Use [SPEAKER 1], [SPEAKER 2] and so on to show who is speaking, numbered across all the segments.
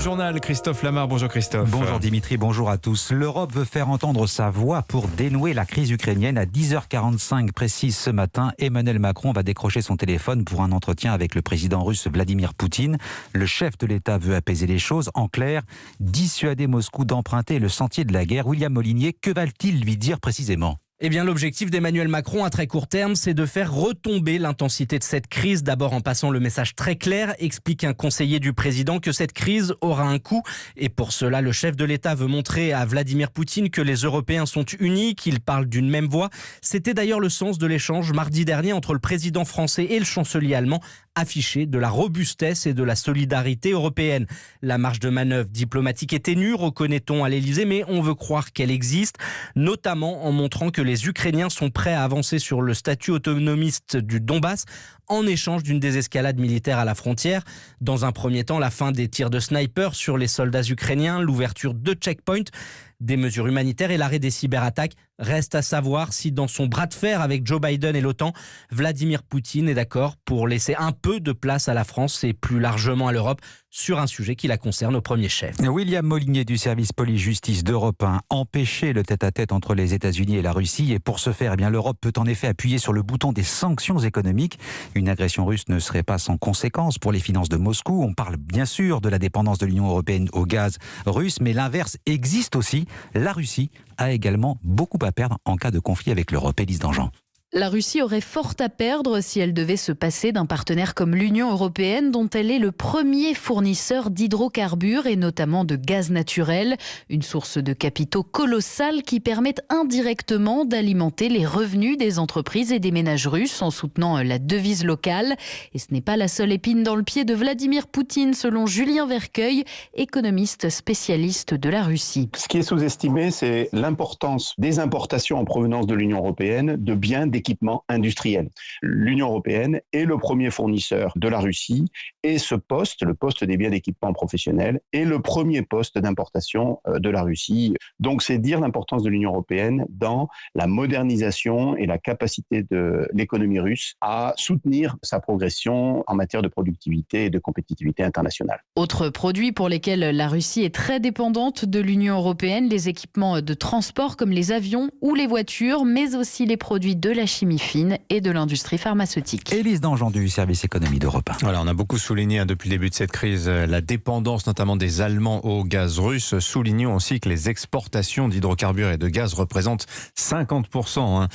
[SPEAKER 1] journal, Christophe Lamar. Bonjour Christophe.
[SPEAKER 2] Bonjour Dimitri, bonjour à tous. L'Europe veut faire entendre sa voix pour dénouer la crise ukrainienne. À 10h45 précise ce matin, Emmanuel Macron va décrocher son téléphone pour un entretien avec le président russe Vladimir Poutine. Le chef de l'État veut apaiser les choses. En clair, dissuader Moscou d'emprunter le sentier de la guerre. William Molinier, que va-t-il lui dire précisément ?
[SPEAKER 3] Eh bien, l'objectif d'Emmanuel Macron à très court terme, c'est de faire retomber l'intensité de cette crise. D'abord en passant le message très clair, explique un conseiller du président que cette crise aura un coût. Et pour cela, le chef de l'État veut montrer à Vladimir Poutine que les Européens sont unis, qu'ils parlent d'une même voix. C'était d'ailleurs le sens de l'échange mardi dernier entre le président français et le chancelier allemand, affiché de la robustesse et de la solidarité européenne. La marge de manœuvre diplomatique est ténue, reconnaît-on à l'Elysée, mais on veut croire qu'elle existe, notamment en montrant que les Ukrainiens sont prêts à avancer sur le statut autonomiste du Donbass en échange d'une désescalade militaire à la frontière. Dans un premier temps, la fin des tirs de sniper sur les soldats ukrainiens, l'ouverture de checkpoints, des mesures humanitaires et l'arrêt des cyberattaques. Reste à savoir si dans son bras de fer avec Joe Biden et l'OTAN, Vladimir Poutine est d'accord pour laisser un peu de place à la France et plus largement à l'Europe sur un sujet qui la concerne au premier chef.
[SPEAKER 2] William Molinier du service police-justice d'Europe 1, empêcher le tête-à-tête entre les États-Unis et la Russie. Et pour ce faire, l'Europe peut en effet appuyer sur le bouton des sanctions économiques. Une agression russe ne serait pas sans conséquences pour les finances de Moscou. On parle bien sûr de la dépendance de l'Union européenne au gaz russe, mais l'inverse existe aussi. La Russie a également beaucoup à perdre en cas de conflit avec l'Europe. Élise Dangean.
[SPEAKER 4] La Russie aurait fort à perdre si elle devait se passer d'un partenaire comme l'Union européenne, dont elle est le premier fournisseur d'hydrocarbures et notamment de gaz naturel. Une source de capitaux colossale qui permet indirectement d'alimenter les revenus des entreprises et des ménages russes en soutenant la devise locale. Et ce n'est pas la seule épine dans le pied de Vladimir Poutine, selon Julien Vercueil, économiste spécialiste de la Russie.
[SPEAKER 5] Ce qui est sous-estimé, c'est l'importance des importations en provenance de l'Union européenne de biens d'équipements industriels. L'Union européenne est le premier fournisseur de la Russie et ce poste, le poste des biens d'équipement professionnels, est le premier poste d'importation de la Russie. Donc c'est dire l'importance de l'Union européenne dans la modernisation et la capacité de l'économie russe à soutenir sa progression en matière de productivité et de compétitivité internationale.
[SPEAKER 4] Autres produits pour lesquels la Russie est très dépendante de l'Union européenne, les équipements de transport comme les avions ou les voitures, mais aussi les produits de la chimie fine et de l'industrie pharmaceutique.
[SPEAKER 2] Élise Dangean du service économie d'Europe 1.
[SPEAKER 1] Voilà, on a beaucoup souligné depuis le début de cette crise la dépendance notamment des Allemands au gaz russe. Soulignons aussi que les exportations d'hydrocarbures et de gaz représentent 50%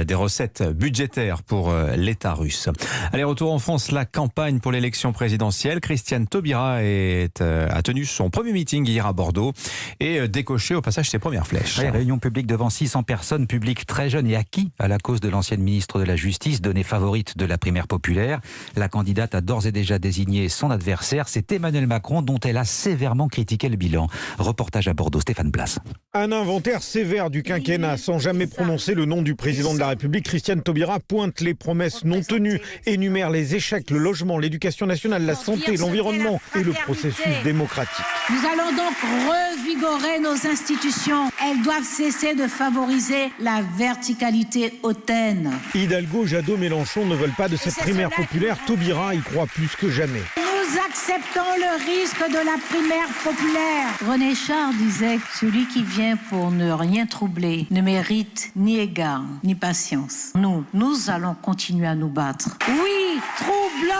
[SPEAKER 1] des recettes budgétaires pour l'État russe. Allez, retour en France, la campagne pour l'élection présidentielle. Christiane Taubira a tenu son premier meeting hier à Bordeaux et décoché au passage ses premières flèches.
[SPEAKER 2] Réunion publique devant 600 personnes, public très jeune et acquis à la cause de l'ancienne ministre de la Justice, donnée favorite de la primaire populaire. La candidate a d'ores et déjà désigné son adversaire, c'est Emmanuel Macron, dont elle a sévèrement critiqué le bilan. Reportage à Bordeaux, Stéphane Place.
[SPEAKER 6] Un inventaire sévère du quinquennat, sans jamais prononcer le nom du président de la République. Christiane Taubira pointe les promesses non tenues, énumère les échecs, le logement, l'éducation nationale, la santé, l'environnement et le processus démocratique.
[SPEAKER 7] Nous allons donc revigorer nos institutions. Elles doivent cesser de favoriser la verticalité hautaine.
[SPEAKER 6] Hidalgo, Jadot, Mélenchon ne veulent pas de cette primaire populaire. Taubira y croit plus que jamais.
[SPEAKER 7] Nous acceptons le risque de la primaire populaire. René Char disait « Celui qui vient pour ne rien troubler ne mérite ni égard ni patience. » Nous allons continuer à nous battre. Oui, troublons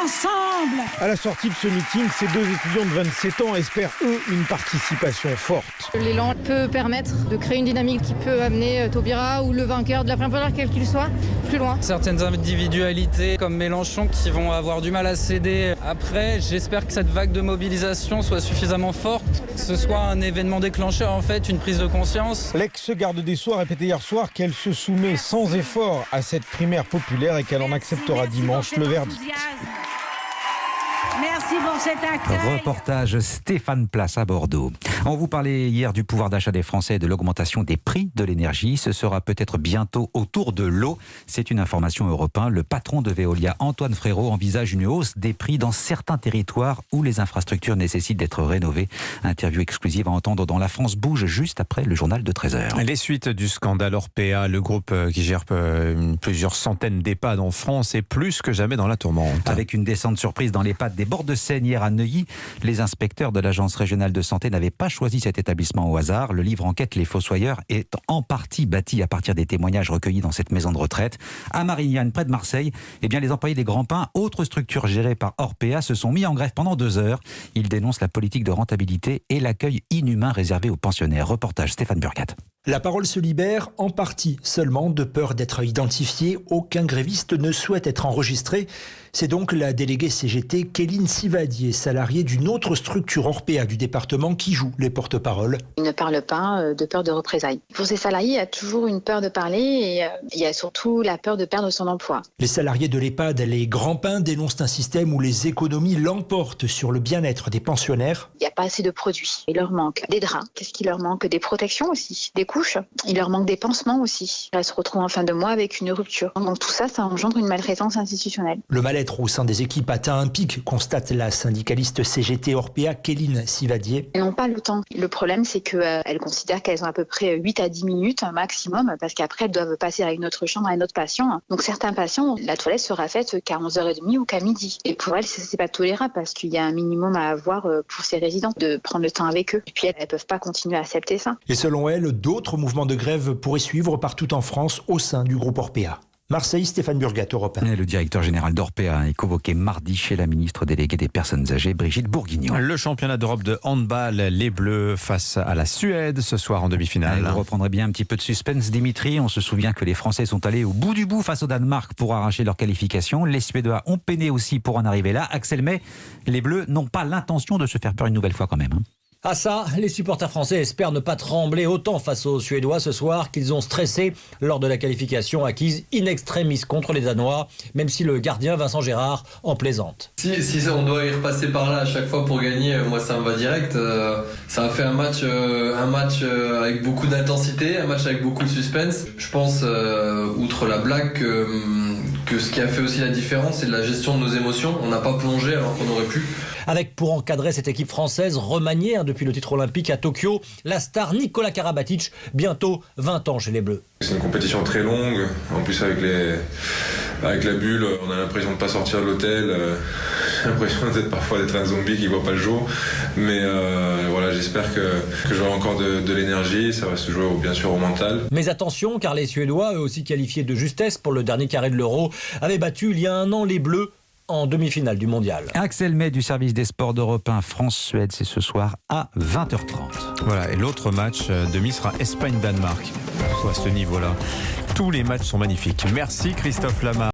[SPEAKER 7] ensemble.
[SPEAKER 6] À la sortie de ce meeting, ces deux étudiants de 27 ans espèrent, eux, une participation forte.
[SPEAKER 8] L'élan peut permettre de créer une dynamique qui peut amener Taubira ou le vainqueur de la primaire populaire, quel qu'il soit, plus loin.
[SPEAKER 9] Certaines individualités comme Mélenchon qui vont avoir du mal à céder. Après, j'espère que cette vague de mobilisation soit suffisamment forte, que ce soit un événement déclencheur, en fait, une prise de conscience.
[SPEAKER 6] L'ex-garde des Sceaux a répété hier soir qu'elle se soumet sans effort à cette primaire populaire et qu'elle en acceptera dimanche le verdict.
[SPEAKER 7] Merci pour cet accueil.
[SPEAKER 2] Reportage Stéphane Place à Bordeaux. On vous parlait hier du pouvoir d'achat des Français et de l'augmentation des prix de l'énergie. Ce sera peut-être bientôt autour de l'eau. C'est une information Europe 1. Le patron de Veolia, Antoine Frérot, envisage une hausse des prix dans certains territoires où les infrastructures nécessitent d'être rénovées. Interview exclusive à entendre dans La France Bouge juste après le journal de 13h.
[SPEAKER 1] Les suites du scandale Orpea, le groupe qui gère plusieurs centaines d'EHPAD en France est plus que jamais dans la tourmente.
[SPEAKER 2] Avec une descente surprise dans l'EHPAD des bords de Seine hier à Neuilly. Les inspecteurs de l'Agence régionale de santé n'avaient pas choisi cet établissement au hasard. Le livre Enquête les Fossoyeurs est en partie bâti à partir des témoignages recueillis dans cette maison de retraite. À Marignane, près de Marseille, les employés des Grands Pins, autre structure gérée par Orpea, se sont mis en grève pendant 2 heures. Ils dénoncent la politique de rentabilité et l'accueil inhumain réservé aux pensionnaires. Reportage Stéphane Burgat.
[SPEAKER 10] La parole se libère en partie seulement de peur d'être identifié. Aucun gréviste ne souhaite être enregistré. C'est donc la déléguée CGT Kéline Sivadier, salariée d'une autre structure Orpea du département, qui joue les porte-paroles.
[SPEAKER 11] Ils ne parlent pas de peur de représailles. Pour ces salariés, il y a toujours une peur de parler et il y a surtout la peur de perdre son emploi.
[SPEAKER 10] Les salariés de l'EHPAD, les Grands Pins, dénoncent un système où les économies l'emportent sur le bien-être des pensionnaires.
[SPEAKER 11] Il n'y a pas assez de produits. Il leur manque des draps. Qu'est-ce qu'il leur manque? Des protections aussi, des couches. Il leur manque des pansements aussi. Elles se retrouvent en fin de mois avec une rupture. Donc tout ça, ça engendre une maltraitance institutionnelle.
[SPEAKER 10] Le mal-être au sein des équipes atteint un pic, constate la syndicaliste CGT Orpea Kéline Sivadier.
[SPEAKER 11] Elles n'ont pas le temps. Le problème, c'est qu'elles considèrent qu'elles ont à peu près 8 à 10 minutes maximum, parce qu'après, elles doivent passer à une autre chambre, à un autre patient. Donc certains patients, la toilette sera faite qu'à 11h30 ou qu'à midi. Et pour elles, c'est pas tolérable, parce qu'il y a un minimum à avoir pour ces résidents, de prendre le temps avec eux. Et puis elles peuvent pas continuer à accepter ça.
[SPEAKER 10] Et selon elle, d'autres mouvements de grève pourraient suivre partout en France au sein du groupe Orpea. Marseille, Stéphane Burgat, Europe 1.
[SPEAKER 2] Le directeur général d'Orpea est convoqué mardi chez la ministre déléguée des Personnes âgées, Brigitte Bourguignon.
[SPEAKER 1] Le championnat d'Europe de handball, les Bleus face à la Suède ce soir en demi-finale.
[SPEAKER 2] Vous reprendrez bien un petit peu de suspense, Dimitri. On se souvient que les Français sont allés au bout du bout face au Danemark pour arracher leur qualification. Les Suédois ont peiné aussi pour en arriver là. Axel May, les Bleus n'ont pas l'intention de se faire peur une nouvelle fois quand même.
[SPEAKER 12] Ah ça, les supporters français espèrent ne pas trembler autant face aux Suédois ce soir qu'ils ont stressé lors de la qualification acquise in extremis contre les Danois, même si le gardien Vincent Gérard en plaisante.
[SPEAKER 13] Si on doit y repasser par là à chaque fois pour gagner, moi ça me va direct. Ça a fait un match avec beaucoup d'intensité, un match avec beaucoup de suspense. Je pense, outre la blague, que ce qui a fait aussi la différence, c'est de la gestion de nos émotions. On n'a pas plongé alors qu'on aurait pu.
[SPEAKER 12] Avec pour encadrer cette équipe française remaniée depuis le titre olympique à Tokyo, la star Nikola Karabatic, bientôt 20 ans chez les Bleus.
[SPEAKER 14] C'est une compétition très longue, en plus avec la bulle, on a l'impression de ne pas sortir de l'hôtel, l'impression parfois d'être un zombie qui ne voit pas le jour, mais voilà, j'espère que j'aurai encore de l'énergie, ça va se jouer bien sûr au mental.
[SPEAKER 12] Mais attention, car les Suédois, eux aussi qualifiés de justesse pour le dernier carré de l'Euro, avaient battu il y a un an les Bleus en demi-finale du mondial.
[SPEAKER 2] Axel May du service des sports d'Europe 1, France-Suède, c'est ce soir à 20h30.
[SPEAKER 1] Voilà, et l'autre match demi sera Espagne-Danemark. À ce niveau-là, tous les matchs sont magnifiques. Merci Christophe Lamar.